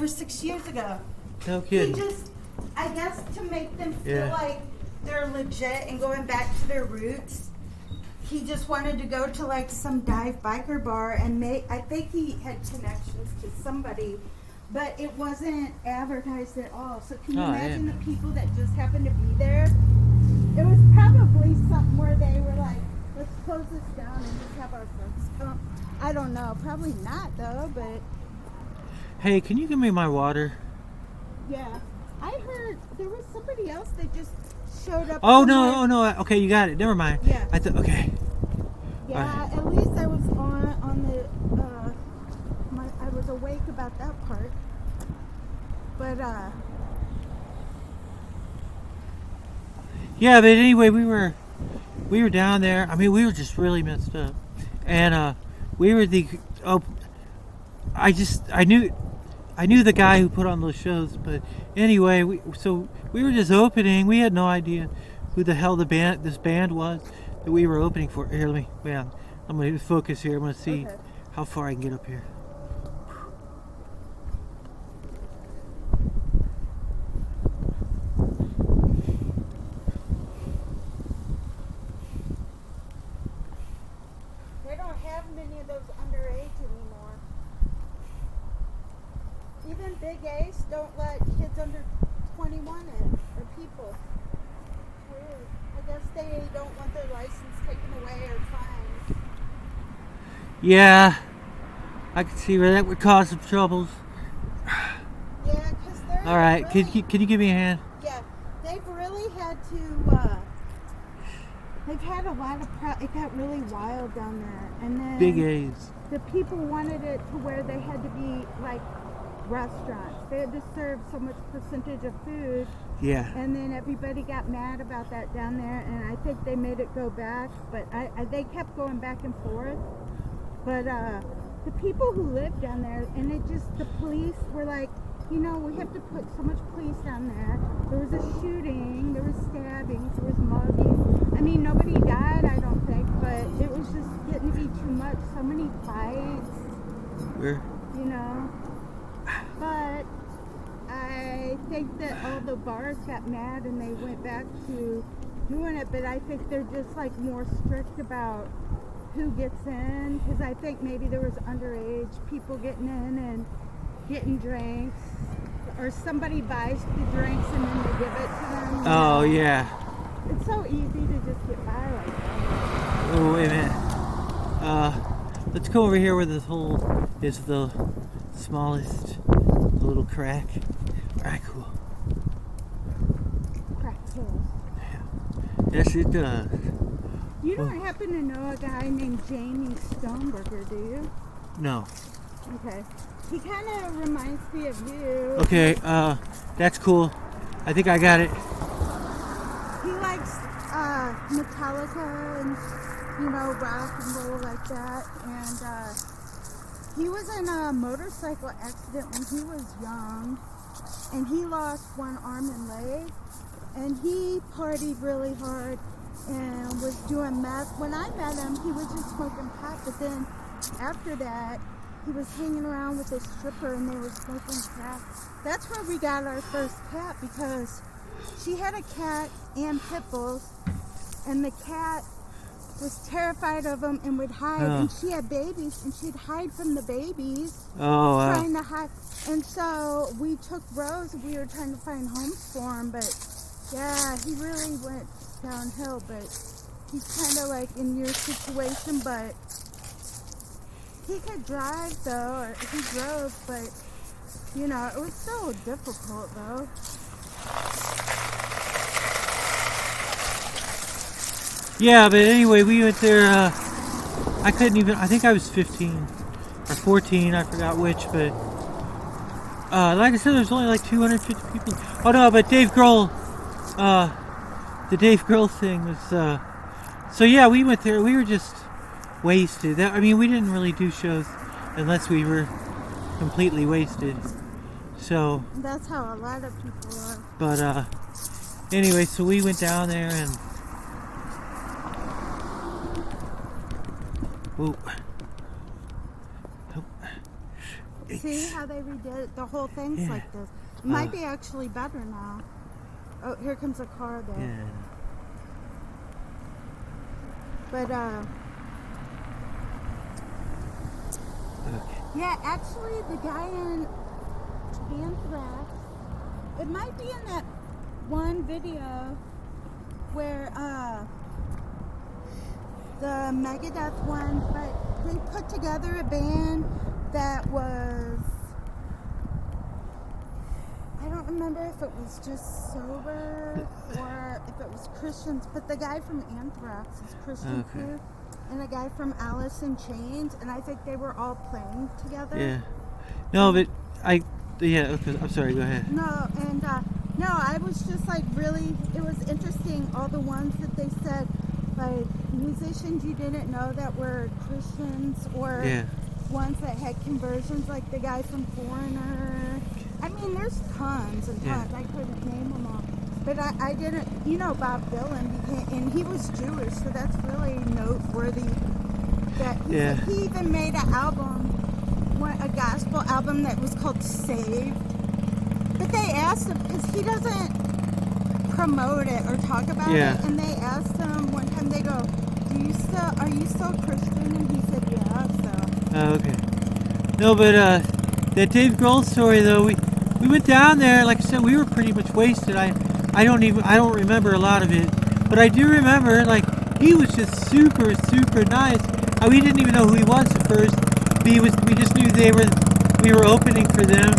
or 6 years ago. No kidding. He just, I guess, to make them feel like they're legit and going back to their roots. He just wanted to go to like some dive biker bar and I think he had connections to somebody, but it wasn't advertised at all. So can you imagine the people that just happened to be there? It was probably something where they were like, let's close this down and just have our friends come. I don't know. Probably not though, but. Hey, can you give me my water? Yeah. I heard there was somebody else that just showed up. Oh no! Okay, you got it. Never mind. Yeah. Okay. Yeah, at least I was on the. I was awake about that part. But Yeah, but anyway, we were down there. I mean, we were just really messed up, and we were I knew the guy who put on those shows, but anyway, we were just opening. We had no idea who the hell this band was that we were opening for. Here, I'm going to focus here. I'm going to see how far I can get up here. they don't have many of those underage anymore. Even Big Ace don't let kids under 21 in, or people. Weird. I guess they don't want their license taken away or fined. Yeah, I can see where that would cause some troubles. Yeah, because they're. All right, really, can you give me a hand? Yeah, they've really had to. They've had a lot of. It got really wild down there, and then Big A's. The people wanted it to where they had to be like restaurants. They had to serve so much percentage of food. Yeah. And then everybody got mad about that down there, and I think they made it go back. But they kept going back and forth. But the people who lived down there, and the police were like, we have to put so much police down there. There was a shooting, there was stabbings, there was mugging. I mean, nobody died, I don't think, but it was just getting to be too much. So many fights. Where? But I think that all the bars got mad and they went back to doing it. But I think they're just like more strict about who gets in, because I think maybe there was underage people getting in and getting drinks, or somebody buys the drinks and then they give it to them. Oh yeah. It's so easy to just get by like that. Oh wait a minute. Let's go over here where this hole is the smallest little crack. All right, cool. Crack hills. Yeah. Yes, it does. You don't happen to know a guy named Jamie Stoneberger, do you? No. Okay. He kind of reminds me of you. Okay, that's cool. I think I got it. He likes Metallica and, rock and roll like that. And he was in a motorcycle accident when he was young. And he lost one arm and leg. And he partied really hard and was doing meth. When I met him, he was just smoking pot. But then after that, he was hanging around with a stripper and they were smoking crack. That's where we got our first cat, because she had a cat and pit bulls, and the cat was terrified of them and would hide. And she had babies, and she'd hide from the babies, trying to hide. And so we took Rose, and we were trying to find homes for him. But yeah, he really went downhill. But he's kind of like in your situation, but he could drive though, or he drove, but it was so difficult though. Yeah, but anyway, we went there. I think I was 15 or 14, I forgot which, but like I said, there's only like 250 people. Oh no, but Dave Grohl, the Dave Grohl thing was, so yeah, we went there. We were just wasted. We didn't really do shows unless we were completely wasted. So that's how a lot of people are. But anyway, so we went down there and See how they redid it? The whole thing's like this. It might be actually better now. Oh, here comes a car there. Yeah. But, Okay. yeah, actually, the guy in Anthrax, it might be in that one video where, the Megadeth one, but they put together a band that was, I don't remember if it was just sober or if it was Christians, but the guy from Anthrax is Christian too, and a guy from Alice in Chains, and I think they were all playing together. Yeah. No, but okay, I'm sorry, go ahead. No, and no, I was just like really, it was interesting, all the ones that they said, like musicians you didn't know that were Christians, or ones that had conversions, like the guy from Foreigner. I mean, there's tons and tons. I couldn't name them all. But I didn't, you know, Bob Dylan and he was Jewish, so that's really noteworthy. That he even made an album, a gospel album that was called Saved. But they asked him, because he doesn't promote it or talk about it, and they asked him one time, they go, are you still Christian? And he said, yeah, so. Oh, okay. No, but that Dave Grohl story though, we went down there, like I said, we were pretty much wasted. I don't remember a lot of it, but I do remember, like, he was just super nice. We didn't even know who he was at first. We just knew we were opening for them,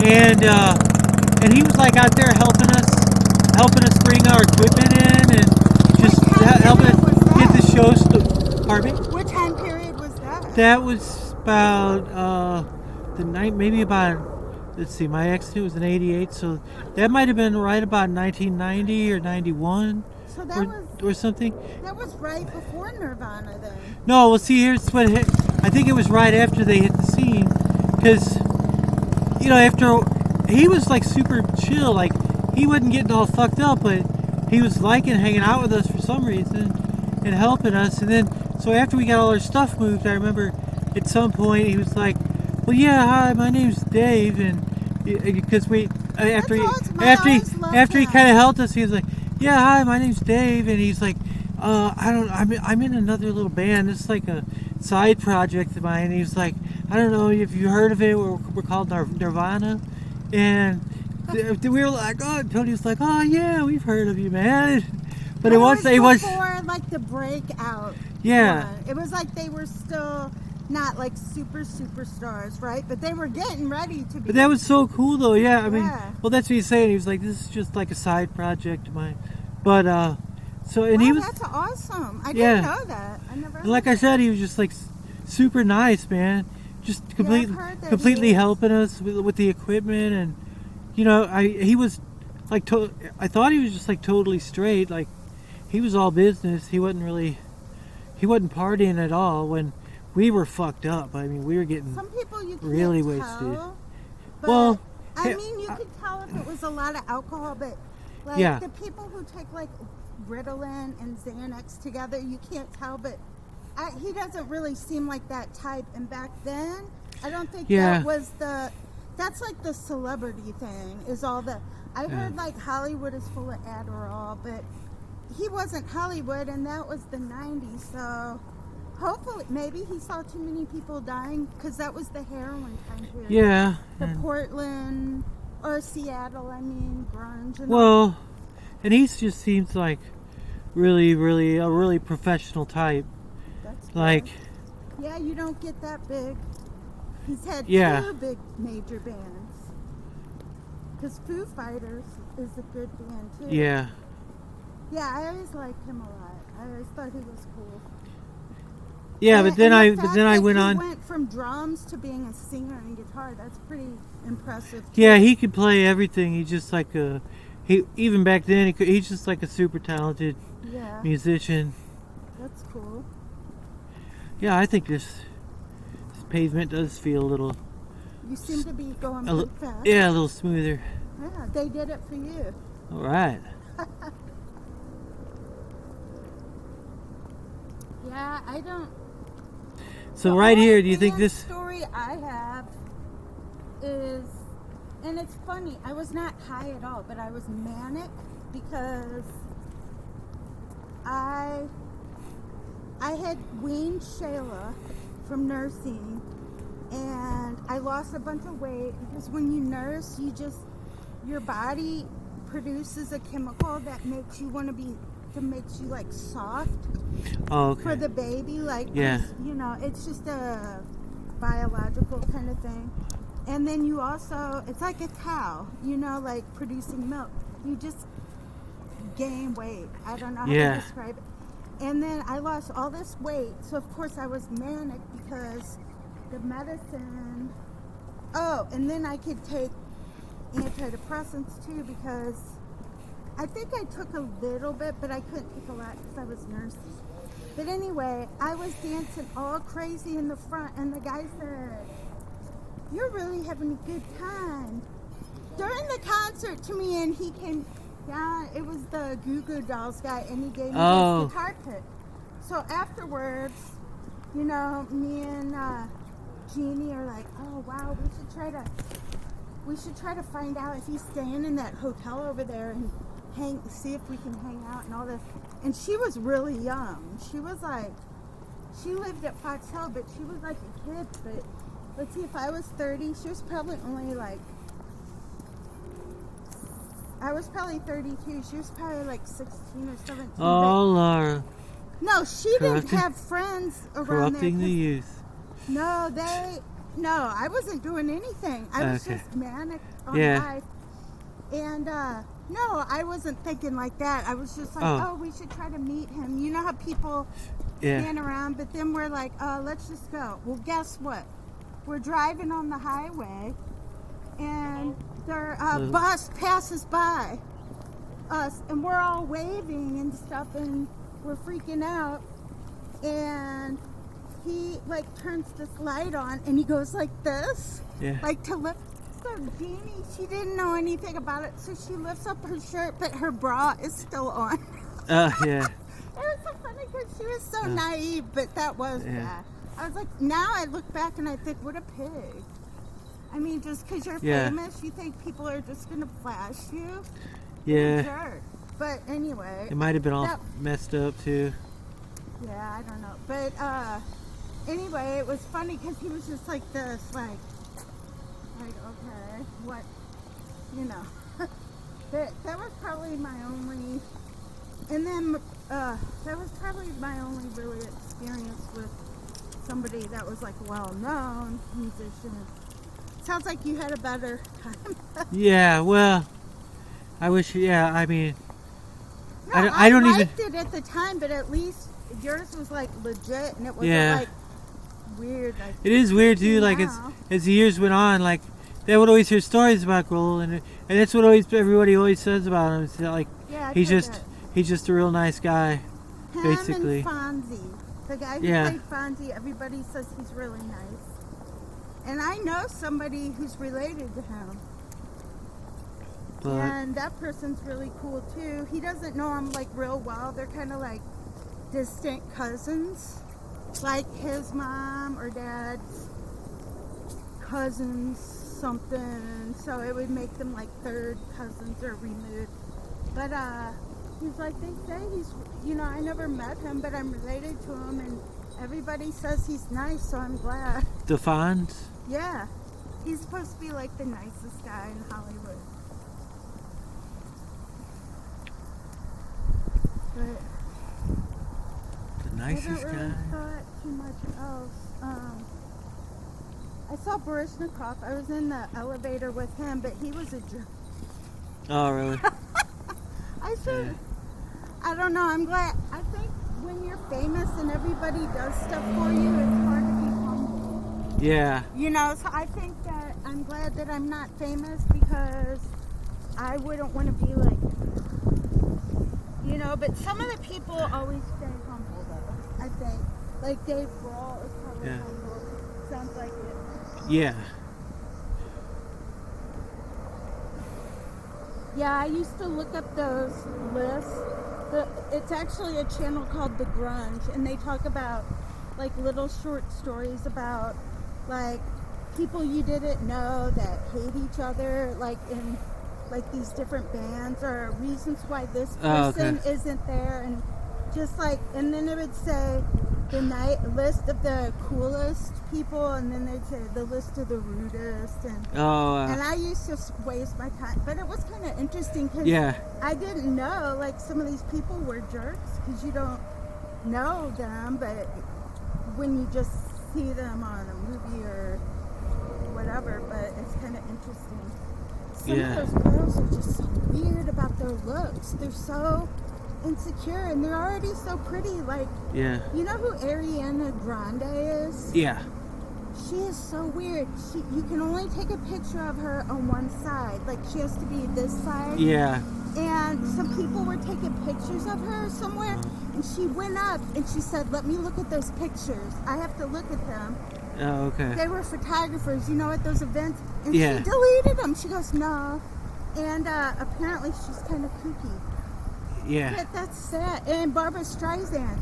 and he was like out there helping us bring our equipment in, and just helping us get the show. Pardon me? What time period was that? That was about the night, maybe about. Let's see, my accident was in '88, so that might have been right about 1990 or '91, so that or something. That was right before Nirvana, then. No, well, see, here's what hit. I think it was right after they hit the scene, because after he was like super chill, like he wasn't getting all fucked up, but he was liking hanging out with us for some reason and helping us. And then, so after we got all our stuff moved, I remember at some point he was like, "Well, yeah, hi, my name's Dave," and because after he kind of helped us, he was like, "Yeah, hi, my name's Dave," and he's like, I'm in another little band. It's like a side project of mine." And he was like, "I don't know if you heard of it. We're called Nirvana," and we were like, "Oh," Tony was like, "Oh yeah, we've heard of you, man." But it was before like the breakout. Yeah. One. It was like they were still not like superstars, right? But they were getting ready to be. But that was so cool, though. Yeah, I mean, well, that's what he's saying. He was like, "This is just like a side project of mine," but he was. That's awesome. I didn't know that. I never. Like I said, he was just like super nice, man. Just completely helping us with the equipment, and he was like I thought he was just like totally straight, like he was all business. He wasn't partying at all when we were fucked up. I mean, we were getting some people you can't really tell, wasted. But, well, I mean, you could tell if it was a lot of alcohol, but like the people who take like Ritalin and Xanax together, you can't tell. But he doesn't really seem like that type. And back then, I don't think that was that's like the celebrity thing, is all the. I heard like Hollywood is full of Adderall, but he wasn't Hollywood, and that was the 90s. So hopefully, maybe he saw too many people dying, because that was the heroin time period. Yeah. The Portland or Seattle, I mean, grunge. And and he just seems like really a really professional type. That's good. Like. Yeah, you don't get that big. He's had 2 big major bands. Because Foo Fighters is a good band too. Yeah. Yeah, I always liked him a lot. I always thought he was cool. Yeah, but then I went on. He went from drums to being a singer and guitar. That's pretty impressive. Too. Yeah, he could play everything. He's just like even back then he's just like a super talented musician. That's cool. Yeah, I think this pavement does feel a little. You seem to be going pretty fast. Yeah, a little smoother. Yeah, they did it for you. All right. Yeah, I don't. So right here, do you think this story I have is, and it's funny, I was not high at all, but I was manic because I had weaned Shayla from nursing, and I lost a bunch of weight because when you nurse, your body produces a chemical that makes you want to be, that makes you like soft for the baby, like, yeah, you know, it's just a biological kind of thing. And then you also, it's like a cow, you know, like producing milk. You just gain weight. I don't know how to describe it. And then I lost all this weight, so of course I was manic because the medicine. Oh, and then I could take antidepressants too because I think I took a little bit, but I couldn't take a lot because I was nursing. But anyway, I was dancing all crazy in the front, and the guy said, "You're really having a good time." During the concert to me, and he came down, it was the Goo Goo Dolls guy, and he gave me his guitar pick. So afterwards, you know, me and Jeannie are like, "Oh wow, we should try to find out if he's staying in that hotel over there and see if we can hang out and all this." And she was really young. She was like, she lived at Fox Hill, but she was like a kid. But let's see, if I was 30, she was probably only like, I was probably 32. She was probably like 16 or 17. Oh, Laura. No, she didn't have friends around corrupting there. The youth. No, I wasn't doing anything. I was just manic on life. And, no, I wasn't thinking like that. I was just like, oh, we should try to meet him. You know how people stand around, but then we're like, let's just go. Well, guess what? We're driving on the highway, and their bus passes by us, and we're all waving and stuff, and we're freaking out. And he, like, turns this light on, and he goes like this, like to lift. So Jeannie, she didn't know anything about it, so she lifts up her shirt, but her bra is still on. Yeah. It was so funny because she was so naive, but that was bad. I was like, now I look back and I think, what a pig. I mean, just because you're famous, you think people are just going to flash you? Yeah. Jerk. But anyway. It might have been all messed up, too. Yeah, I don't know. But anyway, it was funny because he was just like this, like, okay, what, you know. that was probably my only, and then that was probably my only really experience with somebody that was like a well-known musician. Sounds like you had a better time. Yeah, well, I wish, I mean, no, I don't even. I liked it at the time, but at least yours was like legit, and it wasn't like weird. Like, it is weird too. Like as the years went on, like they would always hear stories about Grohl, and that's what everybody always says about him. It's like he's just a real nice guy, basically. Him and Fonzie, the guy who played Fonzie, everybody says he's really nice, and I know somebody who's related to him. And that person's really cool too. He doesn't know him like real well. They're kind of like distant cousins, like his mom or dad's cousins, something. So it would make them like third cousins or removed. But he's like, they say he's, you know, I never met him, but I'm related to him, and everybody says he's nice, so I'm glad. The Fonz? Yeah, he's supposed to be like the nicest guy in Hollywood. But the nicest I haven't really guy. thought too much else. I saw Baryshnikov. I was in the elevator with him, but he was a jerk. Oh, really? I should. I don't know. I'm glad. I think when you're famous and everybody does stuff for you, it's hard to be humble. Yeah. You know, so I think that I'm glad that I'm not famous because I wouldn't want to be like, you know, but some of the people always stay humble, though, I think. Like Dave Grohl is probably humble. Sounds like it. Yeah. Yeah, I used to look up those lists. It's actually a channel called The Grunge, and they talk about, like, little short stories about, like, people you didn't know that hate each other, like in like these different bands, or reasons why this person isn't there, and just like, and then it would say the list of the coolest people, and then they'd say the list of the rudest, and and I used to waste my time, but it was kind of interesting because I didn't know like some of these people were jerks because you don't know them, but when you just see them on a movie or whatever, but it's kind of interesting. Some of those girls are just so weird about their looks. They're so insecure, and they're already so pretty. Like, you know who Ariana Grande is? Yeah. She is so weird. You can only take a picture of her on one side. Like, she has to be this side. Yeah. And some people were taking pictures of her somewhere, and she went up and she said, "Let me look at those pictures. I have to look at them." Oh, okay. They were photographers, you know, at those events. And she deleted them. She goes, "No." And apparently she's kind of kooky. Yeah. But that's sad. And Barbara Streisand,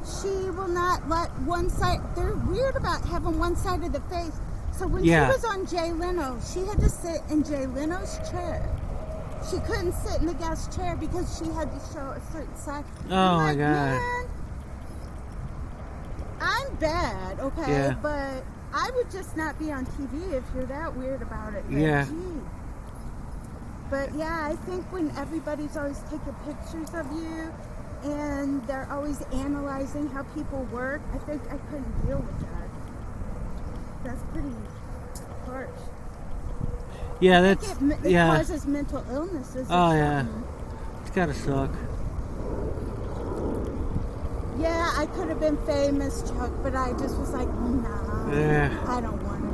she will not let one side. They're weird about having one side of the face. So when she was on Jay Leno, she had to sit in Jay Leno's chair. She couldn't sit in the guest chair because she had to show a certain side. Oh my God. Man, I'm bad, okay? Yeah. But I would just not be on TV if you're that weird about it. But, gee. But yeah, I think when everybody's always taking pictures of you and they're always analyzing how people work, I think I couldn't deal with that. That's pretty harsh. Yeah, it causes mental illnesses. Oh yeah, it's gotta suck. Yeah, I could have been famous, Chuck, but I just was like, nah, I don't want it.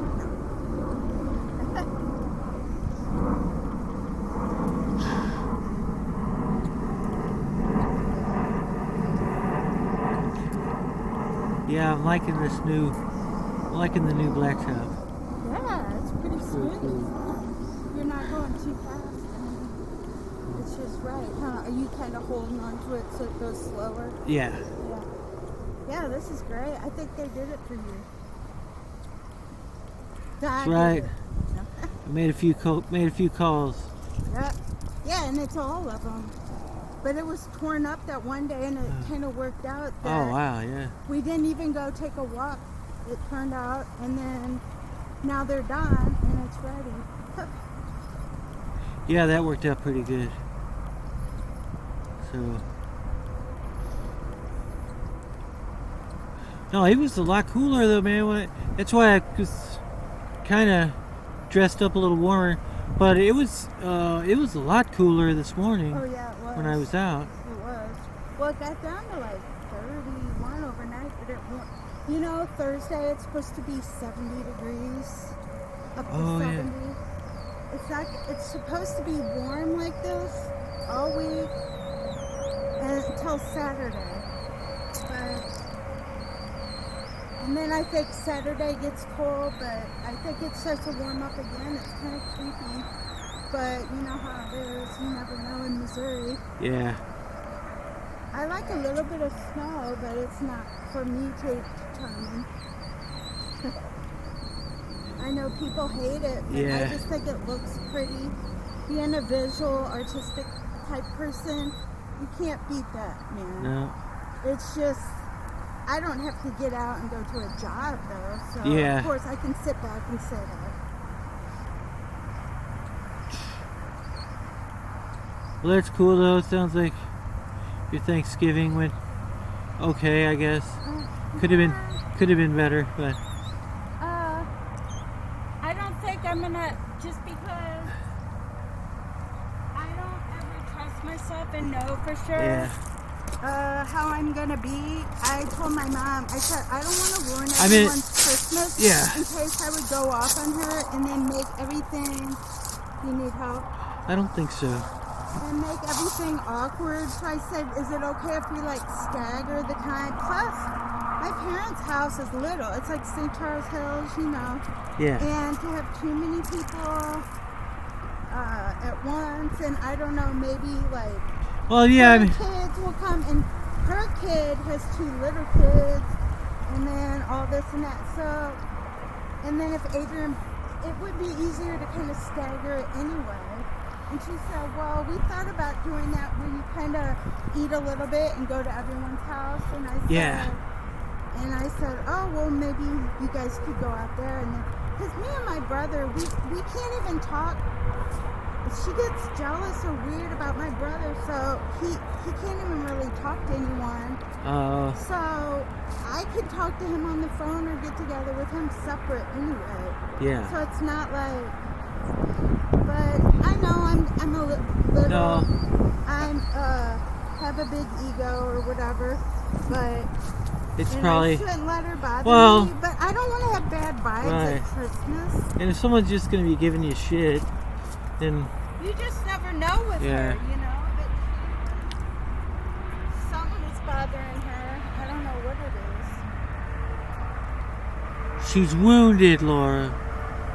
Yeah, I'm liking the new black top. Yeah, it's pretty smooth. You're not going too fast. It's just right, huh? Are you kind of holding on to it so it goes slower? Yeah. Yeah, this is great. I think they did it for you. That's right. I made a few calls. Yep. Yeah, and it's all of them. But it was torn up that one day, and it kind of worked out. That wow, yeah. We didn't even go take a walk. It turned out, and then now they're done, and it's ready. Yeah, that worked out pretty good. So, no, it was a lot cooler though, man. That's why I was kind of dressed up a little warmer. But it was a lot cooler this morning. Oh yeah, it was. When I was out. It was. Well, it got down to like 31 overnight, but it won't. You know, Thursday it's supposed to be 70 degrees, up to 70. Yeah. It's supposed to be warm like this all week until Saturday. And then I think Saturday gets cold, but I think it starts to warm up again. It's kind of creepy, but you know how it is. You never know in Missouri. Yeah. I like a little bit of snow, but it's not for me to determine. I know people hate it, but I just think it looks pretty. Being a visual, artistic type person, you can't beat that, man. No. It's just... I don't have to get out and go to a job, though, so of course I can sit back and say that. Well, that's cool, though. It sounds like your Thanksgiving went okay, I guess. Could have been better, but... I don't think I'm gonna, just because I don't ever trust myself and know for sure. Yeah. How I'm gonna be. I told my mom, I said, I don't want to ruin everyone's Christmas in case I would go off on her and then make everything, do you need help? I don't think so. And make everything awkward. So I said, is it okay if we like stagger the time? Plus, my parents' house is little. It's like St. Charles Hills, you know. Yeah. And to have too many people at once, and I don't know, maybe like... Well, yeah, kids will come, and her kid has 2 little kids, and then all this and that. So And then if Adrian, it would be easier to kind of stagger it anyway. And she said, well, we thought about doing that where you kind of eat a little bit and go to everyone's house. And I said, oh, well, maybe you guys could go out there. And then, because me and my brother, we can't even talk. She gets jealous or weird about my brother, so he can't even really talk to anyone. So I could talk to him on the phone or get together with him separate anyway. Yeah. So it's not like, but I know I'm a little, No. have a big ego or whatever, but It's and probably. I shouldn't let her bother Well, me, but I don't want to have bad vibes right. at Christmas. And if someone's just gonna be giving you shit, then You just never know with Yeah. her, you know. But something is bothering her. I don't know what it is. she's wounded, Laura.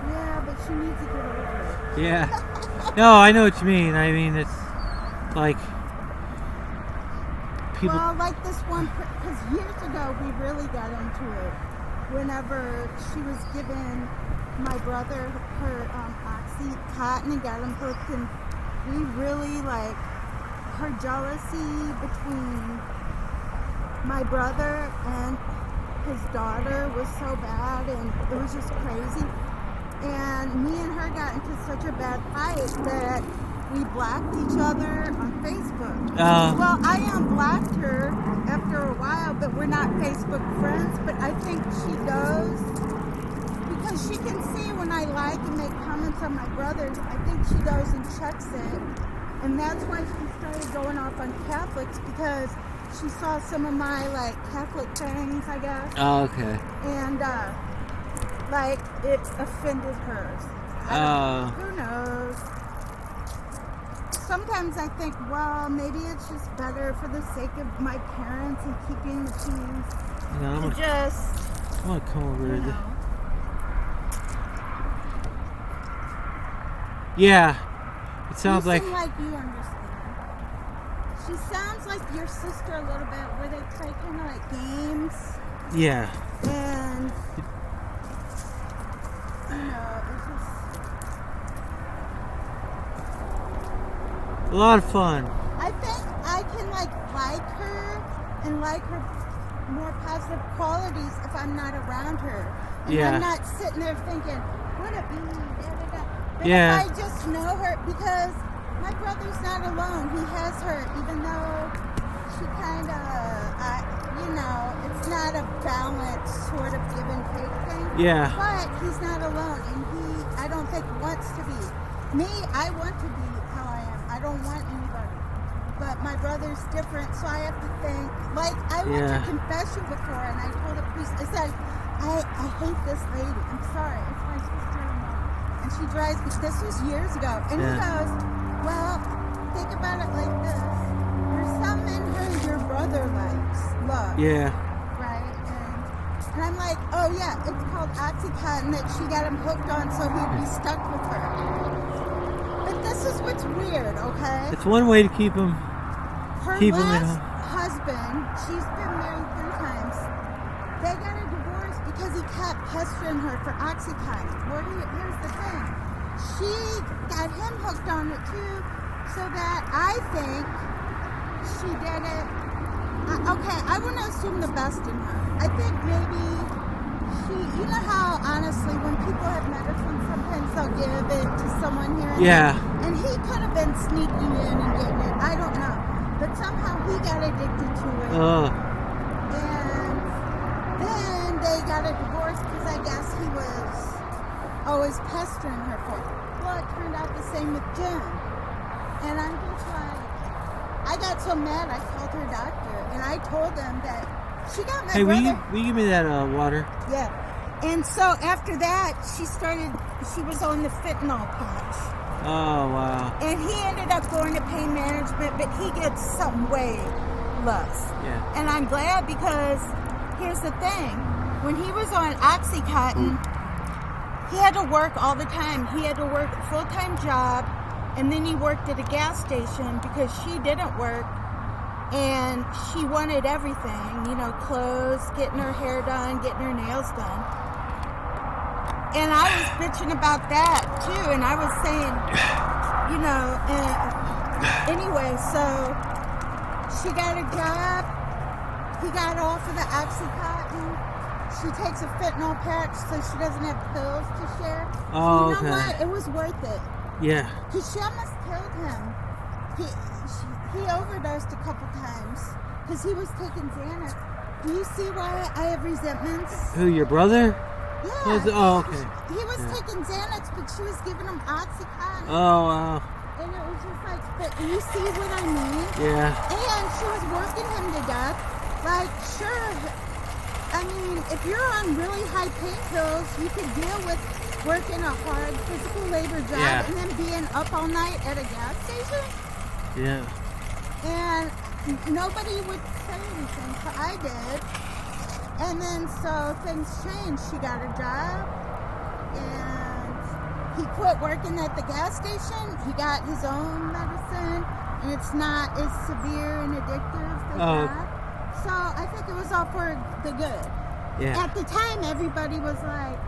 Yeah, but she needs to get over it. Yeah. No, I know what you mean. I mean, it's like people. Well, like this one, because years ago we really got into it. Whenever she was giving my brother her Oxycontin and got him hooked, and we really like her jealousy between my brother and his daughter was so bad, and it was just crazy. And me and her got into such a bad fight that we blocked each other on Facebook. Well, I unblocked her after a while, but we're not Facebook friends. But I think she goes because she can see when I like and make comments on my brother. I think she goes and checks it, and that's why she started going off on Catholics, because she saw some of my like Catholic things, I guess. Oh, okay. And like it offended hers. Who knows? Sometimes I think, well, maybe it's just better for the sake of my parents and keeping the peace. No, I'm gonna come over You to know. Yeah. It sounds You like. seem like you understand. She sounds like your sister a little bit, where they play kind of like games, Yeah. and you know, it's just. A lot of fun. I think I can like her and like her more positive qualities if I'm not around her. And Yeah. I'm not sitting there thinking, what a bee, da da da. But Yeah. if I just know her, because my brother's not alone. He has her, even though she kind of, you know, it's not a balanced sort of give and take thing. Yeah. But he's not alone, and he, I don't think, wants to be. Me, I want to be how I am. I don't want anybody. But my brother's different, so I have to think. Like, I went Yeah. to confession before, and I told a priest, I said, I hate this lady. I'm sorry. It's my sister-in-law. And she drives me. This was years ago. And he Yeah. goes, well, think about it like this. There's some in her your brother loves. Yeah. Right? And I'm like, oh yeah, it's called Oxycontin that she got him hooked on so he'd be stuck with her. But this is what's weird, okay? It's one way to keep them. Her keep 'em at last home. husband, she's been married 3 times, they got a divorce because he kept pestering her for Oxycontin. Well, here's the thing. She got him hooked on it too, so that I think she did it. Okay, I want to assume the best in her. I think maybe she, you know how honestly when people have medicine, sometimes they'll give it to someone here and Yeah. there. And he could have been sneaking in and getting it. I don't know. But somehow he got addicted to it. And then they got a divorce because I guess he was always pestering her for it. Well, it turned out the same with Jen. And I'm just like, I got so mad I called her doctor. And I told them that she got my Hey, brother. will you give me that water? Yeah. And so after that, she was on the fentanyl patch. Oh, wow. And he ended up going to pain management, but he gets something way less. Yeah. And I'm glad, because here's the thing. When he was on Oxycontin, he had to work all the time. He had to work a full-time job, and then he worked at a gas station because she didn't work. And she wanted everything, you know, clothes, getting her hair done, getting her nails done. And I was bitching about that too, and I was saying, you know, anyway, so she got a job. He got off of the Oxycontin. She takes a fentanyl patch so she doesn't have pills to share. Oh, you know okay. what? It was worth it. Yeah. Because she almost killed him. He overdosed a couple times because he was taking Xanax. Do you see why I have resentments? Who, your brother? Yeah. Oh, okay. He was taking Xanax, but she was giving him Oxycontin. Oh, wow. And it was just like, but you see what I mean? Yeah. And she was working him to death. Like, sure, I mean, if you're on really high pain pills, you could deal with working a hard physical labor job and then being up all night at a gas station. Yeah. And nobody would say anything, so I did. And then so things changed. She got a job, and he quit working at the gas station. He got his own medicine, and it's not as severe and addictive as that. So I think it was all for the good. Yeah. At the time, everybody was like,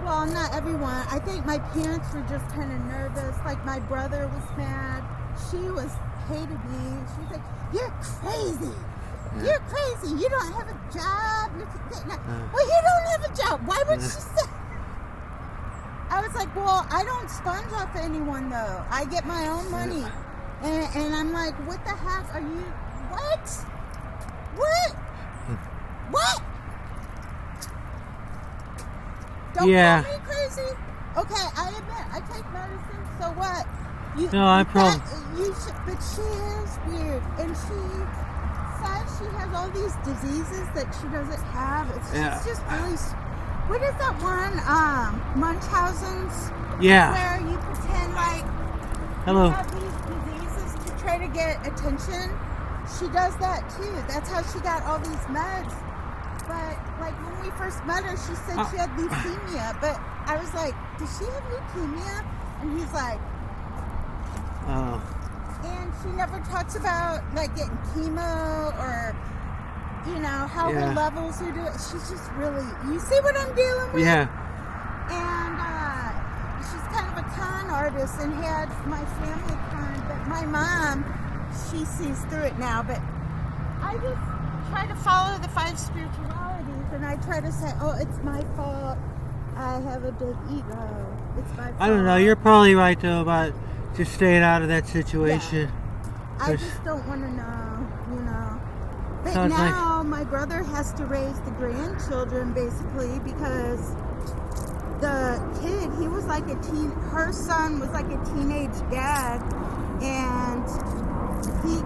well, not everyone. I think my parents were just kind of nervous. Like, my brother was mad. She hated me. She was like, you're crazy. You're crazy. You don't have a job. Well, you don't have a job. Why would she say? I was like, well, I don't sponge off anyone, though. I get my own money. And I'm like, what the heck are you? What? What? Don't call me crazy. Okay, I admit, I take medicine, so what? But she is weird, and she says she has all these diseases that she doesn't have. It's just really. What is that one? Munchausen's. Yeah. Where you pretend like you have these diseases to try to get attention. She does that too. That's how she got all these meds. But like when we first met her, she said she had leukemia. But I was like, does she have leukemia? And he's like, oh. And she never talks about like getting chemo or, you know, how her levels are doing. She's just really, you see what I'm dealing with? Yeah. And she's kind of a con artist and had my family con. But my mom, she sees through it now. But I just try to follow the 5 spiritualities, and I try to say, oh, it's my fault. I have a big ego. It's my fault. I don't know. You're probably right, though, about just staying out of that situation. Yeah. I just don't want to know, you know. But now my brother has to raise the grandchildren, basically, because the kid, he was like her son was like a teenage dad, and he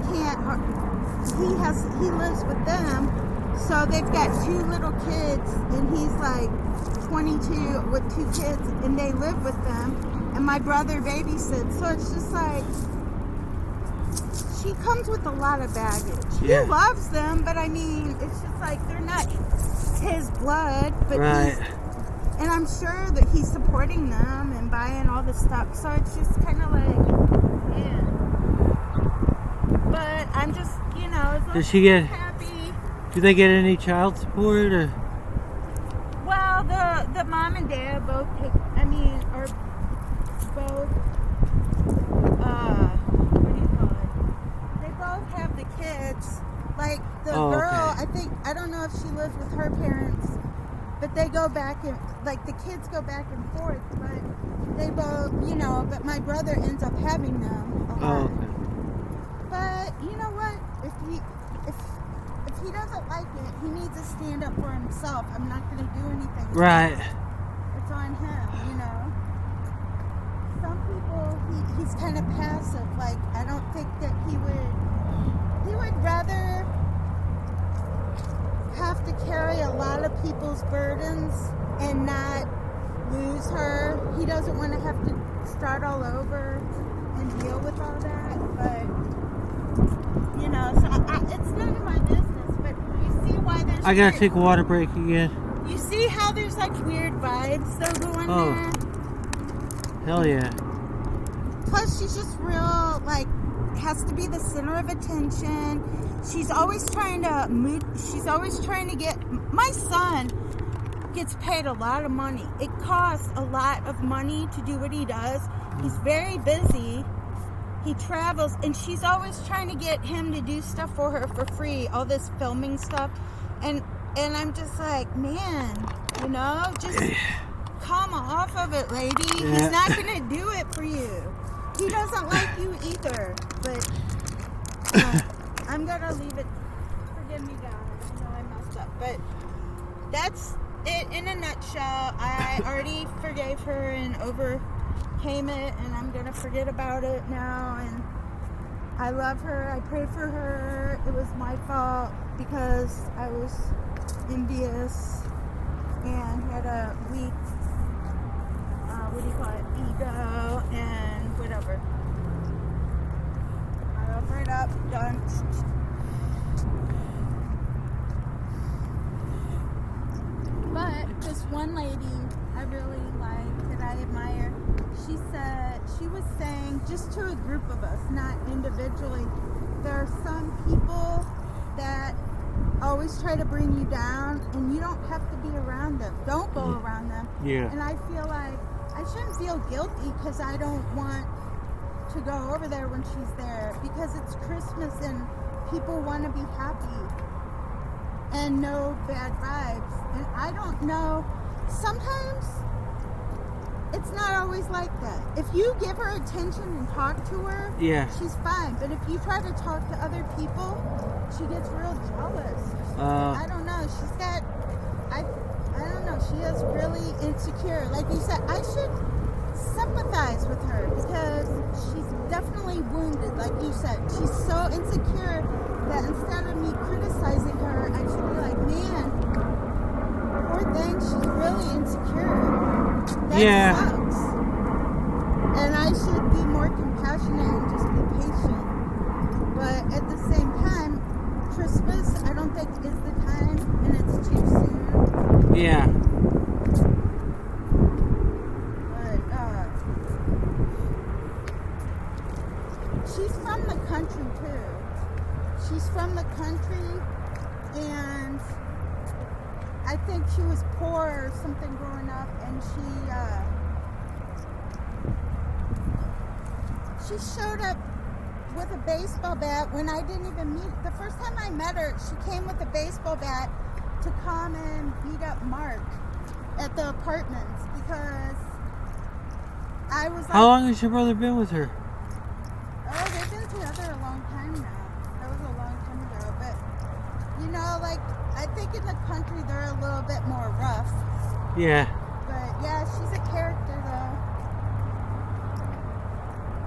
lives with them, so they've got 2 little kids, and he's like 22 with 2 kids, and they live with them, and my brother babysits, so it's just like, she comes with a lot of baggage. He loves them, but I mean, it's just like, they're not his blood, but and I'm sure that he's supporting them and buying all the stuff, so it's just kind of like, man. But I'm just, you know, as long as she's happy. Do they get any child support? Or? Well, the mom and dad both are both, what do you call it? They both have the kids. Like, the girl, I don't know if she lives with her parents, but they go back and, like, the kids go back and forth, but they both, you know, but my brother ends up having them a lot. But you know what? If he doesn't like it, he needs to stand up for himself. I'm not going to do anything. Right. It's on him, you know. Some people, he's kind of passive. Like, I don't think that he would rather have to carry a lot of people's burdens and not lose her. He doesn't want to have to start all over and deal with all that, but you know, so it's none of my business, but you see why there's I gotta take a water break again. You see how there's like weird vibes though going there? Hell yeah. Plus she's just real, like, has to be the center of attention. She's always trying to get my son. gets paid a lot of money. It costs a lot of money to do what he does. He's very busy. He travels, and she's always trying to get him to do stuff for her for free, all this filming stuff. And I'm just like, man, you know, just come off of it, lady. Yeah. He's not going to do it for you. He doesn't like you either. But I'm going to leave it. Forgive me, guys. I know I messed up. But that's it in a nutshell. I already forgave her and overcame it, and I'm going to forget about it now. And I love her. I pray for her. It was my fault because I was envious and had a weak, ego and whatever. I offer it up. Done. But this one lady I really like that I admire, she was saying, just to a group of us, not individually, there are some people that always try to bring you down, and you don't have to be around them. Don't go around them. Yeah. And I feel like I shouldn't feel guilty because I don't want to go over there when she's there, because it's Christmas and people want to be happy and no bad vibes. And I don't know, sometimes it's not always like that. If you give her attention and talk to her, Yeah. she's fine. But if you try to talk to other people, she gets real jealous. I don't know. She's got, I don't know. She is really insecure. Like you said, I should sympathize with her because she's definitely wounded. Like you said, she's so insecure that instead of me criticizing her, I should be like, man, poor thing, she's really insecure. That sucks. And I should be more compassionate and just be patient. But at the same time, Christmas, I don't think is the time, and it's too soon. Yeah. But she's from the country too. She's from the country, and I think she was poor or something growing up, and she showed up with a baseball bat when I didn't even meet. The first time I met her, she came with a baseball bat to come and beat up Mark at the apartments because I was like, How long has your brother been with her? oh, they've been together a long time now. That was a long time ago. But, you know, like, I think in the country they're a little bit more rough. Yeah. But, yeah, she's a character, though.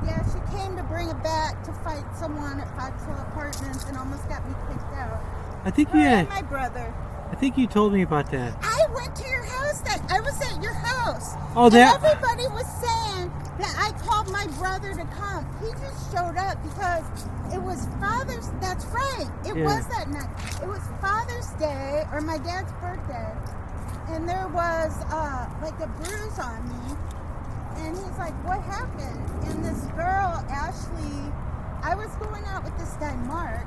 Yeah, she came to bring a bat to fight someone at Fox Hill Apartments and almost got me kicked out. I think Her you and had. my brother. I think you told me about that. I went to your house. I was at your house. Oh, and that. everybody was saying that I called my brother to come. He just showed up because it was Father's. That's right. It was that night. It was Father's Day or my dad's birthday, and there was like a bruise on me. And he's like, "What happened?" And this girl, Ashley, I was going out with this guy Mark,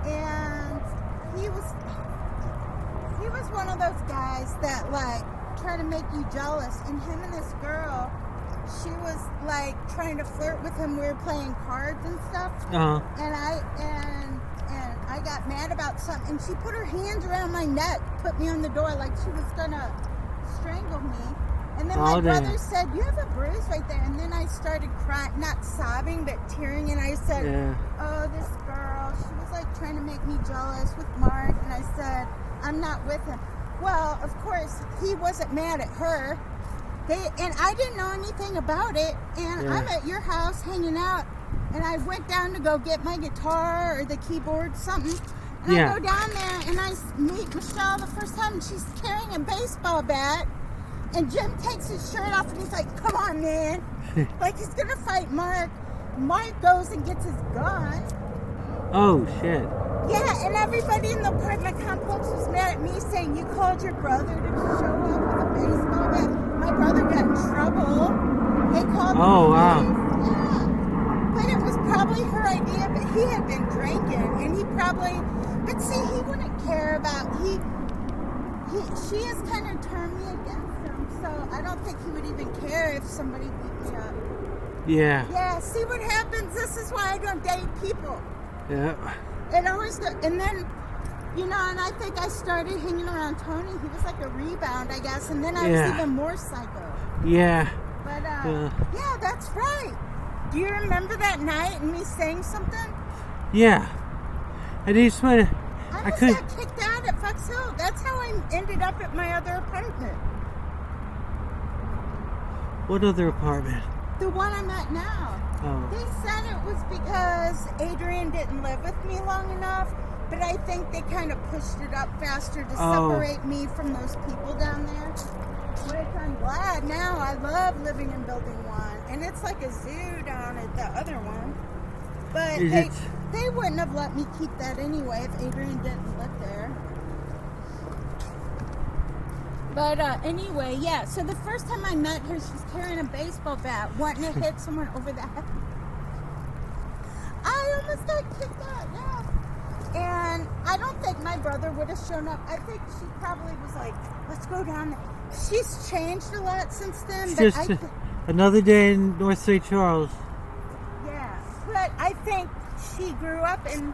and he was one of those guys that like try to make you jealous. And him and this girl, she was like trying to flirt with him. We were playing cards and stuff. And I got mad about something. And she put her hands around my neck, put me on the door like she was gonna strangle me. And then my brother said, "You have a bruise right there." And then I started crying, not sobbing, but tearing. And I said, "Oh, this girl, she was like trying to make me jealous with Mark." And I said, "I'm not with him." Well, of course, he wasn't mad at her. And I didn't know anything about it. And I'm at your house hanging out. And I went down to go get my guitar or the keyboard, something. And I go down there and I meet Michelle the first time. And she's carrying a baseball bat. And Jim takes his shirt off and he's like, "Come on, man." Like he's going to fight Mark. Mark goes and gets his gun. Oh, shit. Yeah, and everybody in the apartment complex was mad at me saying, "You called your brother to show up with a baseball bat." My brother got in trouble. They called the police. Yeah. But it was probably her idea, but he had been drinking, and he probably, but see, he wouldn't care about, he she has kind of turned me against him, so I don't think he would even care if somebody beat me up. Yeah. Yeah, see what happens? This is why I don't date people. Yeah. It always go, and then, you know, and I think I started hanging around Tony. He was like a rebound, I guess, and then I was even more psycho. Yeah. But, yeah, that's right. Do you remember that night and me saying something? Yeah. I just want to... I got kicked out at Fox Hill. That's how I ended up at my other apartment. What other apartment? The one I'm at now. Oh. They said it was because Adrian didn't live with me long enough, but I think they kind of pushed it up faster to separate me from those people down there. Which I'm glad now. I love living in building 1. And it's like a zoo down at the other one. But they wouldn't have let me keep that anyway if Adrian didn't live there. But anyway, yeah. So the first time I met her, she's carrying a baseball bat, wanting to hit someone over the head. I almost got kicked out, yeah. And I don't think my brother would have shown up. I think she probably was like, let's go down there. She's changed a lot since then. It's but just another day in North St. Charles. Yeah, but I think she grew up and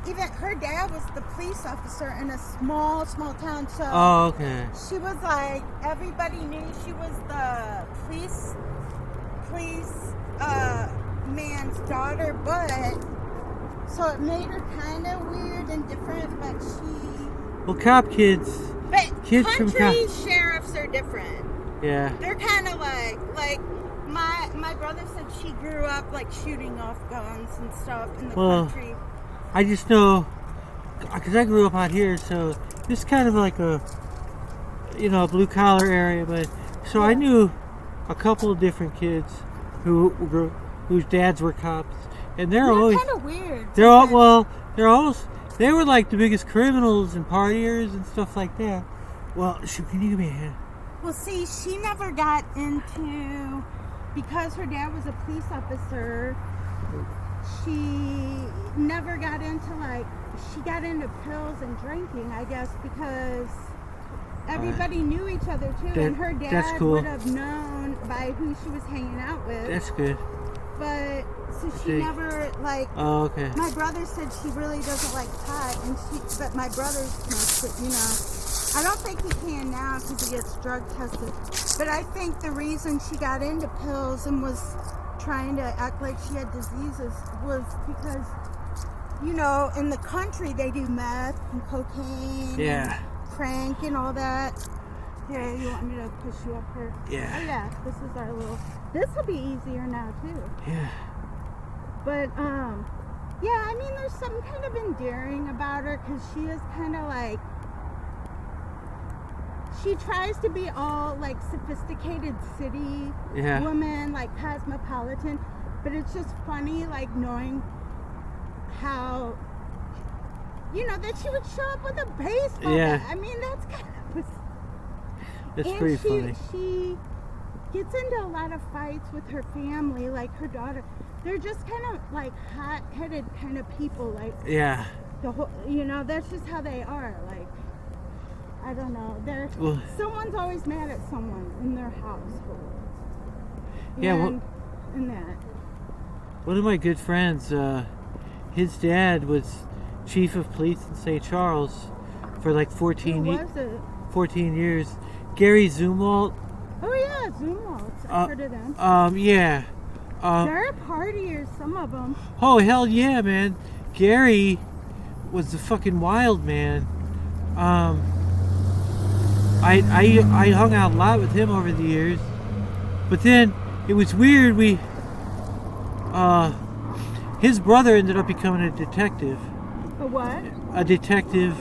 even her dad was the police officer in a small town. So okay. She was like, everybody knew she was the police man's daughter, but so it made her kind of weird and different, but Well, cop kids. But kids country sheriffs are different. Yeah. They're kind of like my brother said she grew up like shooting off guns and stuff in the country. I just know, because I grew up out here, so it's kind of like a, you know, blue collar area, but so I knew a couple of different kids whose dads were cops, and they're always kind of weird. They were like the biggest criminals and partiers and stuff like that. Well, can you give me a hand? Well, see, she never got into, because her dad was a police officer, she never got into she got into pills and drinking, I guess, because everybody knew each other too, and her dad would have known by who she was hanging out with. That's good. But so she never Oh, okay. My brother said she really doesn't like pot, but my brother smokes it, you know. I don't think he can now because he gets drug tested. But I think the reason she got into pills and was trying to act like she had diseases was because, you know, in the country they do meth and cocaine and crank and all that. Here, you want me to push you up here? Yeah. Oh yeah, this is our little, this will be easier now too. Yeah. But, yeah, I mean, there's something kind of endearing about her because she is kind of like, she tries to be all like sophisticated city woman, like cosmopolitan, but it's just funny, like knowing how, you know, that she would show up with a baseball bat. I mean, that's kind of, it's pretty funny. She gets into a lot of fights with her family, like her daughter. They're just kind of like hot-headed kind of people, like the whole, you know, that's just how they are. Like, I don't know. Someone's always mad at someone in their household. And that. One of my good friends, his dad was chief of police in St. Charles for like 14 years. Gary Zumwalt. Oh yeah, Zumwalt. I've heard of them. Yeah. They're partiers, some of them. Oh hell yeah, man! Gary was the fucking wild man. I hung out a lot with him over the years, but then it was weird. His brother ended up becoming a detective. A what? A detective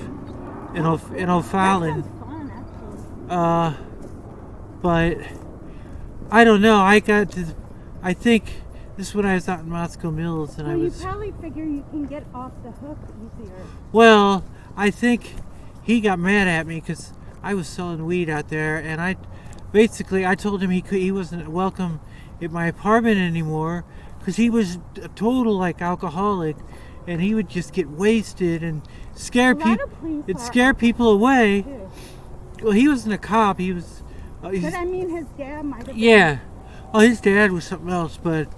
in O'Fallon. That sounds fun, actually. But I don't know. I think this is when I was out in Moscow Mills, and you probably figure you can get off the hook easier. Well, I think he got mad at me because I was selling weed out there, and I told him he wasn't welcome at my apartment anymore because he was a total like alcoholic, and he would just get wasted and scare people. It'd scare people away. Well, he wasn't a cop. He was. But I mean, his dad might have been. Yeah. Oh, his dad was something else, but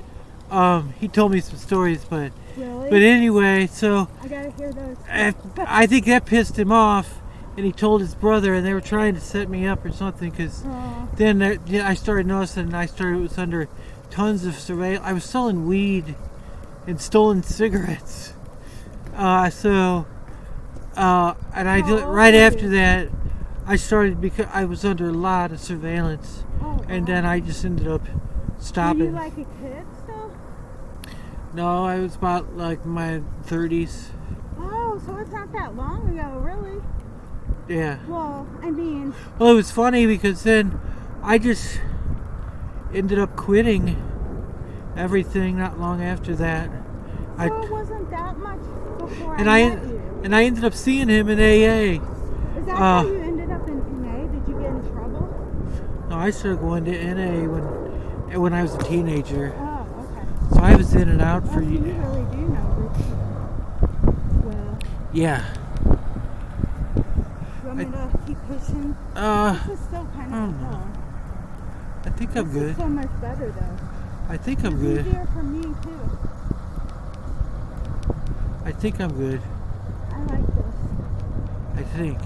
he told me some stories. But Really? but anyway, so I gotta hear those. I think that pissed him off, and he told his brother, and they were trying to set me up or something. Because then I started noticing, it was under tons of surveillance. I was selling weed and stolen cigarettes. And I did right after that. I started because I was under a lot of surveillance, and then I just ended up stopping. Were you like a kid still? No, I was about like my 30s. Oh, so it's not that long ago, really? Yeah. Well, I mean. Well, it was funny because then I just ended up quitting everything not long after that. So it wasn't that much before and I met you. And I ended up seeing him in AA. Is that how you ended up in NA? Did you get in trouble? No, I started going to NA when I was a teenager. Oh, okay. So I was in and out for you years. really do know Richie well. Yeah. You want me to keep pushing? This is still kind of hill. I think I'm good. This is so much better though. I think I'm It's good. easier for me too. I think I'm good. I like this. I think.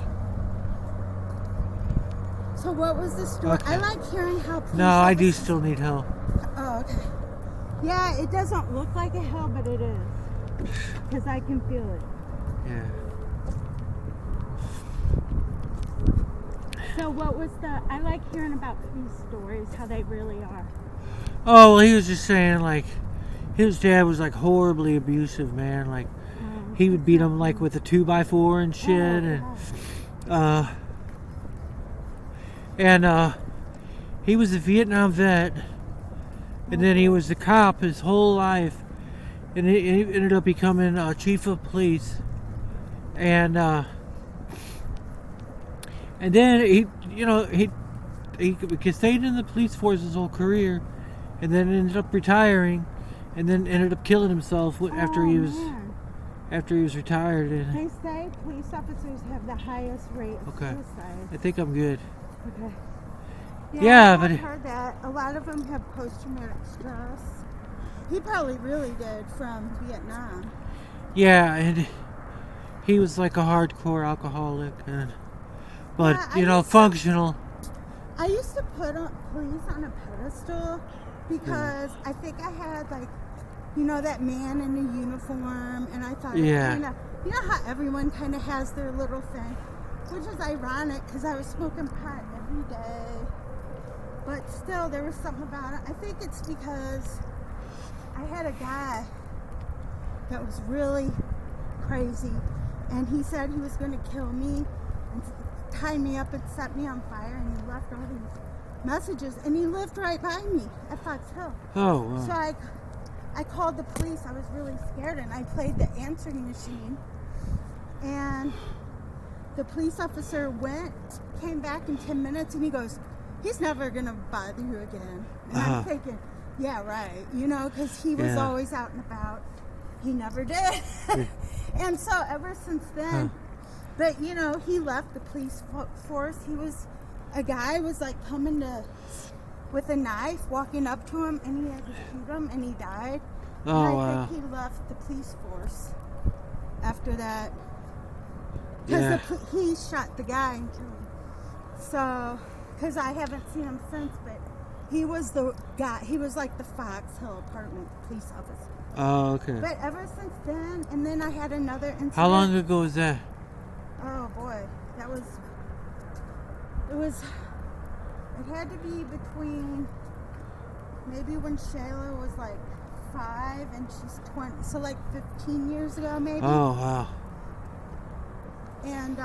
So what was the story? Okay. I like hearing how police No, I do officers- still need help. Oh, okay. Yeah, it doesn't look like a hill, but it is. Because I can feel it. Yeah. So what was I like hearing about police stories, how they really are. Oh, well, he was just saying, like, his dad was, like, horribly abusive, man. Like, he would beat him, like, with a 2x4 and shit. And he was a Vietnam vet. And then he was a cop his whole life. And he ended up becoming chief of police. And then he stayed in the police force his whole career, and then ended up retiring, and then ended up killing himself after he was retired. And They say police officers have the highest rate of suicide. I think I'm good. Okay. Yeah, I've heard that a lot of them have post-traumatic stress. He probably really did from Vietnam. Yeah, and he was like a hardcore alcoholic, but functional. I used to put police on a pedestal because I think I had that man in the uniform, and I thought you know how everyone kind of has their little thing, which is ironic because I was smoking pot every day, but still there was something about it. I think it's because I had a guy that was really crazy, and he said he was going to kill me and tie me up and set me on fire, and he left all these messages, and he lived right by me at Fox Hill. Oh, wow. So I called the police. I was really scared, and I played the answering machine, and the police officer came back in 10 minutes, and he goes, "He's never going to bother you again." And I'm thinking, yeah, right, because he was always out and about. He never did. And so ever since then, but he left the police force. A guy was coming with a knife, walking up to him, and he had to shoot him, and he died. Oh, and wow. I think he left the police force after that. Because he shot the guy and killed him. So, because I haven't seen him since, but he was the guy, he was like the Fox Hill apartment police officer. Oh, okay. But ever since then, and then I had another incident. How long ago was that? Oh boy, it had to be between maybe when Shayla was 5 and she's 20, so 15 years ago maybe. Oh, wow. And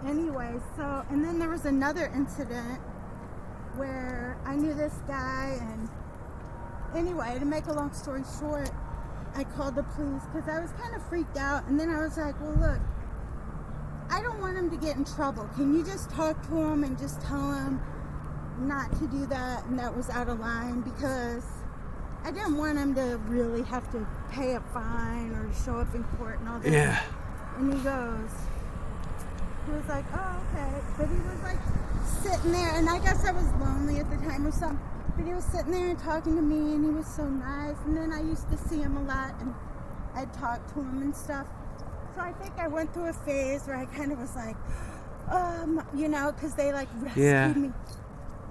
anyway, and then there was another incident where I knew this guy, and anyway, to make a long story short, I called the police because I was kind of freaked out, and then I was like, well, look, I don't want him to get in trouble. Can you just talk to him and just tell him not to do that, and that was out of line, because I didn't want him to really have to pay a fine or show up in court and all that. Yeah. And he goes, He was like, oh, okay. But he was like sitting there, and I guess I was lonely at the time or something. But he was sitting there and talking to me, and he was so nice. And then I used to see him a lot, and I'd talk to him and stuff. So I think I went through a phase where I kind of was like, you know, because they like rescued me.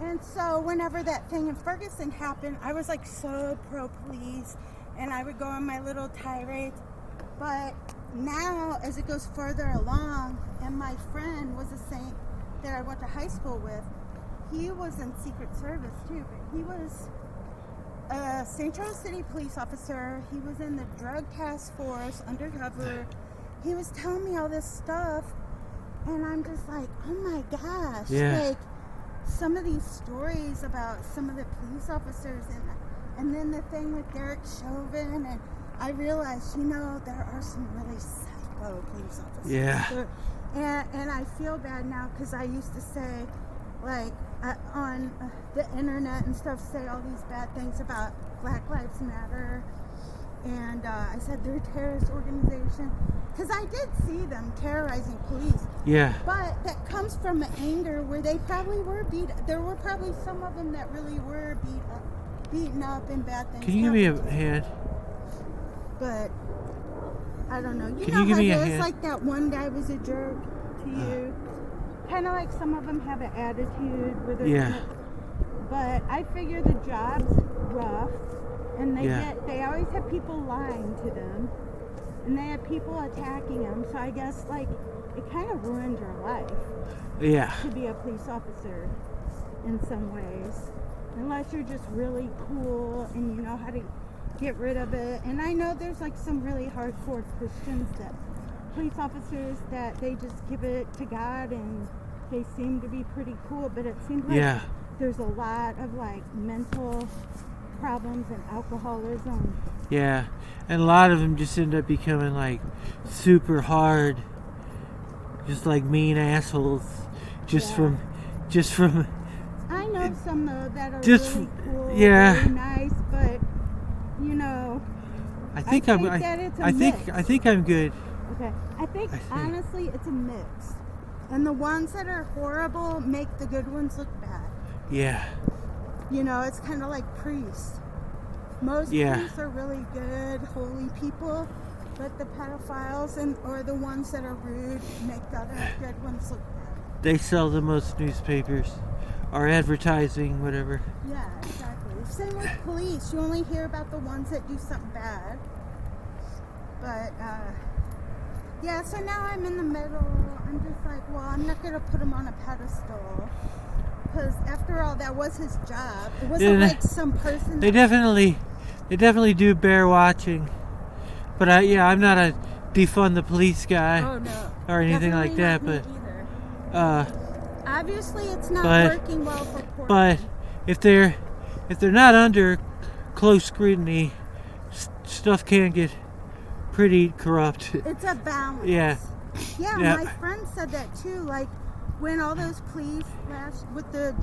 And so whenever that thing in Ferguson happened, I was like so pro-police, and I would go on my little tirades. But now, as it goes further along, and my friend was a saint that I went to high school with, he was in Secret Service too, but he was a St. Charles City police officer. He was in the drug task force, undercover. He was telling me all this stuff, and I'm just like, oh my gosh. Yeah. Like, some of these stories about some of the police officers, and then the thing with Derek Chauvin, and I realized, you know, there are some really psycho police officers. Yeah. And I feel bad now because I used to say, like, on the internet and stuff, say all these bad things about Black Lives Matter. And I said they're a terrorist organization. Because I did see them terrorizing police. Yeah. But that comes from anger where they probably were beat. There were probably some of them that really were beaten up and bad things. Can you give me a hand? But I don't know. You Can know you give how me a it is, hand? like that one guy was a jerk to you. Kind of like some of them have an attitude where they're Yeah. But I figure the job's rough, and they always have people lying to them, and they have people attacking them. So I guess like it kind of ruined your life. Yeah. To be a police officer in some ways, unless you're just really cool and you know how to get rid of it. And I know there's like some really hardcore Christians that police officers that they just give it to God and they seem to be pretty cool, but it seems like there's a lot of like mental problems and alcoholism. Yeah, and a lot of them just end up becoming like super hard, just like mean assholes, just from. I know some though that are just really cool, really nice, but you know. I think I'm good. Okay, I think honestly it's a mix, and the ones that are horrible make the good ones look bad. Yeah. You know, it's kind of like priests. Most priests are really good, holy people, but the pedophiles or the ones that are rude make the other good ones look bad. They sell the most newspapers, or advertising, whatever. Yeah, exactly. Same with police. You only hear about the ones that do something bad. But, yeah, so now I'm in the middle. I'm just like, well, I'm not going to put him on a pedestal. Because after all, that was his job. It wasn't like some person. They definitely do bear watching. But I'm not a defund the police guy. Oh, no. Or anything like that. But obviously, it's not working well for Portland. But if they're not under close scrutiny, stuff can get pretty corrupt. It's a balance. Yeah. Yeah, my friend said that too. Like when all those police with the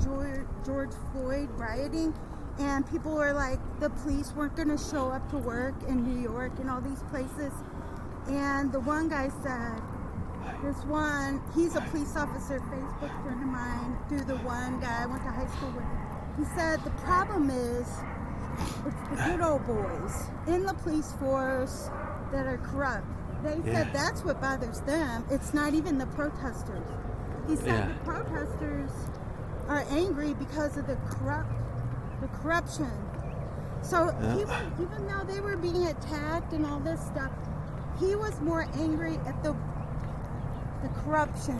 George Floyd rioting, and people were like, the police weren't going to show up to work in New York and all these places. And the one guy said, he's a police officer, Facebook friend of mine, through the one guy I went to high school with. He said the problem is it's the good old boys in the police force that are corrupt. They said that's what bothers them. It's not even the protesters. He said the protesters are angry because of the corruption. So even though they were being attacked and all this stuff, he was more angry at the corruption.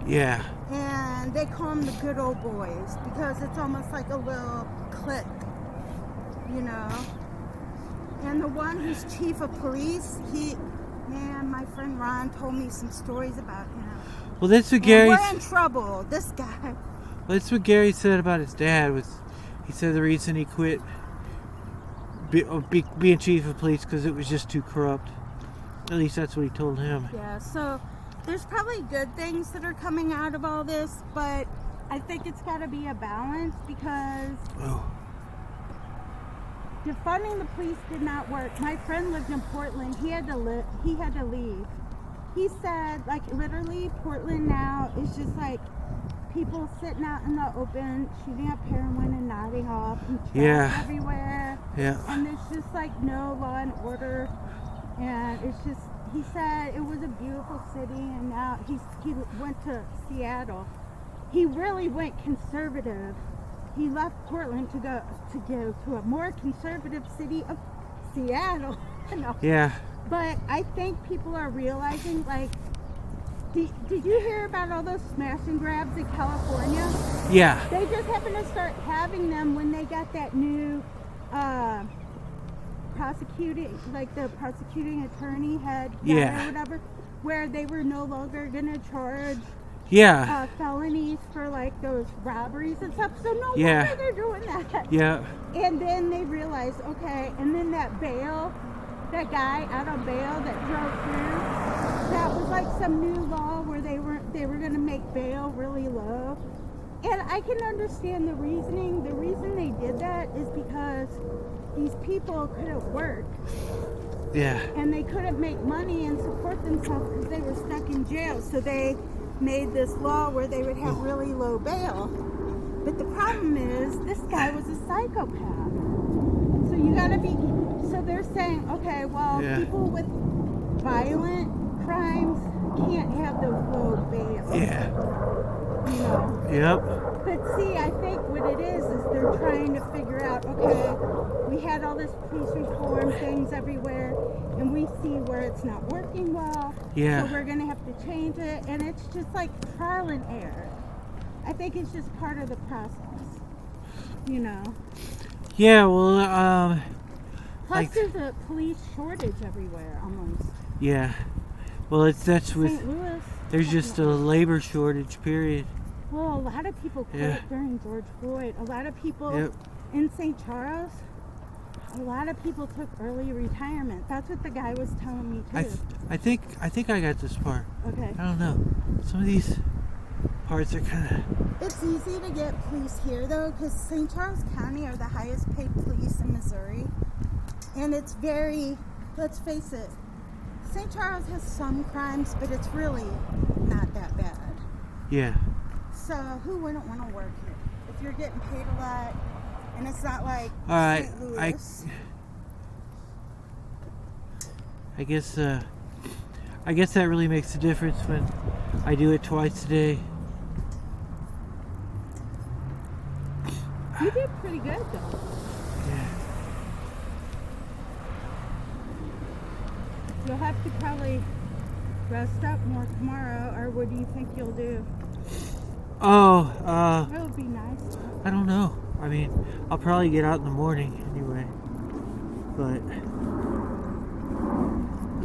Yeah. And they call them the good old boys because it's almost like a little clique, you know. And the one who's chief of police, my friend Ron told me some stories about him. Well, that's what Gary. We're in trouble. This guy. Well, that's what Gary said about his dad. He said the reason he quit being chief of police because it was just too corrupt. At least that's what he told him. Yeah. So there's probably good things that are coming out of all this, but I think it's got to be a balance because defunding the police did not work. My friend lived in Portland. He had to leave. he said, like, literally, Portland now is just like people sitting out in the open, shooting up heroin and nodding off, and trash everywhere. Yeah. And there's just like no law and order, and it's just. He said it was a beautiful city, and now he went to Seattle. He really went conservative. He left Portland to go to a more conservative city of Seattle. No. Yeah. But I think people are realizing, like, did you hear about all those smash and grabs in California? Yeah. They just happened to start having them when they got that new the prosecuting attorney had or whatever, where they were no longer gonna charge felonies for like those robberies and stuff. So no wonder they're doing that. Yeah. And then they realized, okay, and then that guy out on bail that drove through, that was like some new law where they were gonna make bail really low. And I can understand the reasoning. The reason they did that is because these people couldn't work. Yeah. And they couldn't make money and support themselves because they were stuck in jail. So they made this law where they would have really low bail. But the problem is, this guy was a psychopath. So you gotta be, so they're saying, okay, well, people with violent crimes can't have those low bails. Yeah. You know? Yep. But see, I think what it is they're trying to figure out, okay, we had all this police reform things everywhere, and we see where it's not working well, so we're going to have to change it, and it's just like trial and error. I think it's just part of the process, you know? Yeah, well, plus there's a police shortage everywhere, almost. Yeah. Well, that's with St. Louis. There's just a labor shortage, period. Well, a lot of people quit during George Floyd. A lot of people in St. Charles, a lot of people took early retirement. That's what the guy was telling me too. I think I got this part. Okay. I don't know. Some of these parts are kind of... It's easy to get police here though, because St. Charles County are the highest paid police in Missouri. And it's very, let's face it, St. Charles has some crimes, but it's really not that bad. Yeah. So who wouldn't want to work here? If you're getting paid a lot, and it's not like St. Louis. I guess that really makes a difference when I do it twice a day. You did pretty good though. Yeah. You'll have to probably rest up more tomorrow, or what do you think you'll do? That would be nice. I don't know. I mean, I'll probably get out in the morning anyway. But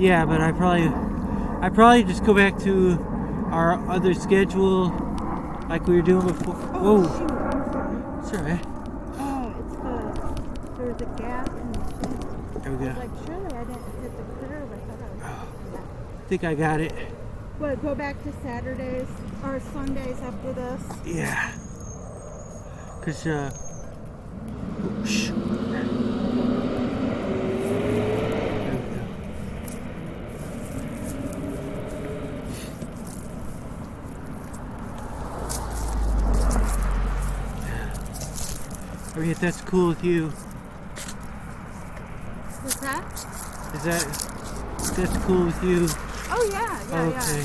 yeah, but I probably just go back to our other schedule like we were doing before. Oh, whoa. shoot, I'm sorry. It's alright. Oh, there's a gap in the thing. There we go. I was like, surely I didn't hit the curve. I thought I was I think I got it. What, go back to Saturdays or Sundays after this? Yeah. Cause shh. I mean, if that's cool with you. What's that? If that's cool with you. Oh yeah, okay.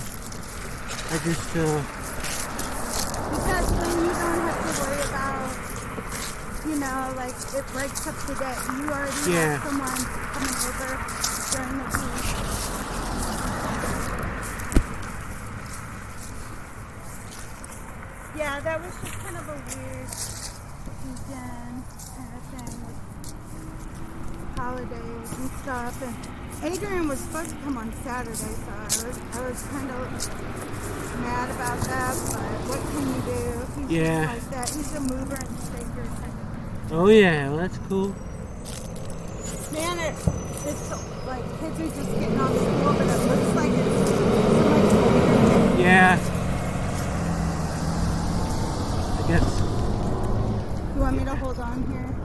I just because then you don't have to worry about, you know, like it breaks up the day. You already have someone coming over during the week. Yeah, that was just kind of a weird weekend kind of thing with holidays and stuff. And Adrian was supposed to come on Saturday, so I was kind of mad about that, but what can you do? He's just like that. He's a mover and shaker type of Oh yeah, well that's cool. Man, it's like kids are just getting off school, but it looks like it's so much later. Yeah. I guess. You want me to hold on here?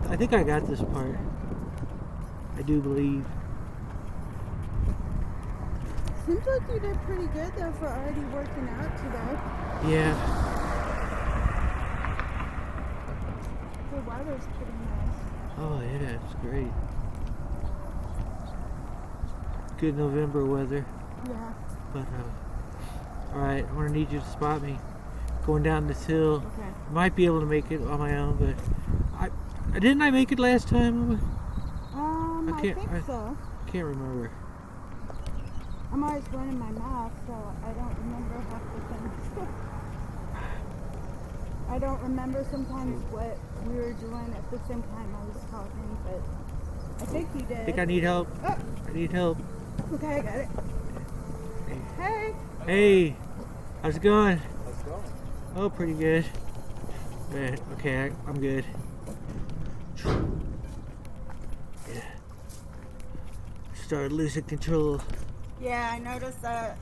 I think I got this part. I do believe. Seems like you did pretty good though for already working out today. Yeah. The weather's pretty nice. Oh yeah, it's great. Good November weather. Yeah. But alright, I'm gonna need you to spot me going down this hill. Okay. I might be able to make it on my own, but didn't I make it last time? I think so. Can't remember. I'm always running my mouth, so I don't remember half the things. I don't remember sometimes what we were doing at the same time I was talking, but I think you did. I think I need help. Oh. I need help. Okay, I got it. Hey. Hey, how's it going? How's it going? Oh, pretty good. Okay, I'm good. Yeah. Started losing control. Yeah, I noticed that